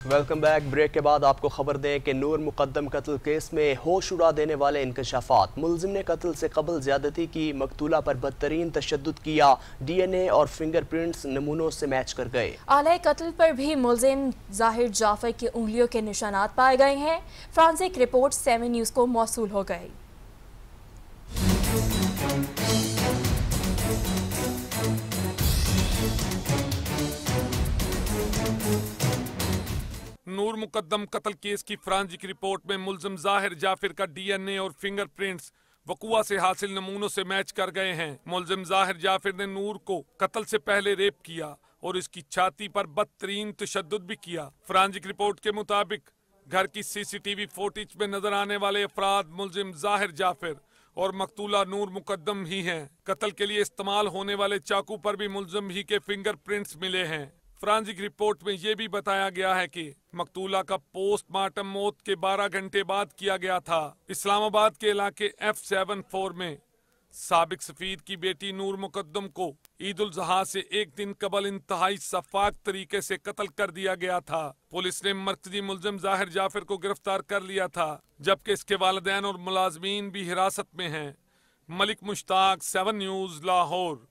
Welcome back. Break के बाद आपको खबर दें कि नूर मुकद्दम कत्ल केस में होश उड़ा देने वाले इंकशाफात। मुलजिम ने कत्ल से कबल ज्यादती की, मकतूला पर बदतरीन तशद्दुद किया, DNA और फिंगरप्रिंट्स नमूनों से मैच कर गए। आले कत्ल पर भी मुलजिम जाहिर जाफर की उंगलियों के निशानात पाए गए हैं। फ्रांसिक रिपोर्ट 7 न्यूज़ को मौसूल हो गई। नूर मुकद्दम कत्ल केस की फ्रांसिक रिपोर्ट में मुलजिम जाहिर जाफिर का DNA और फिंगरप्रिंट्स वकुआ से हासिल नमूनों से मैच कर गए हैं। मुलजिम जाहिर जाफिर ने नूर को कत्ल से पहले रेप किया और इसकी छाती पर बदतरीन तशद्दुद भी किया। फ्रांसिक रिपोर्ट के मुताबिक घर की CCTV फुटेज में नजर आने वाले अफराद मुलजिम जाहिर जाफिर और मकतूला नूर मुकद्दम ही हैं। कत्ल के लिए इस्तेमाल होने वाले चाकू पर भी मुलजिम ही के फिंगरप्रिंट्स मिले हैं। फ्रांसिक रिपोर्ट में यह भी बताया गया है कि मकतूला का पोस्टमार्टम मौत के 12 घंटे बाद किया गया था। इस्लामाबाद के इलाके F74 में साबिक सफीद की बेटी नूर मुकद्दम को ईद उल ज़ुहा से एक दिन कबल इंतहाई शफाक तरीके से कत्ल कर दिया गया था। पुलिस ने मरकजी मुलजिम जाहिर जाफिर को गिरफ्तार कर लिया था, जबकि इसके वालिदैन और मुलाजमीन भी हिरासत में हैं। मलिक मुश्ताक, 7 न्यूज़, लाहौर।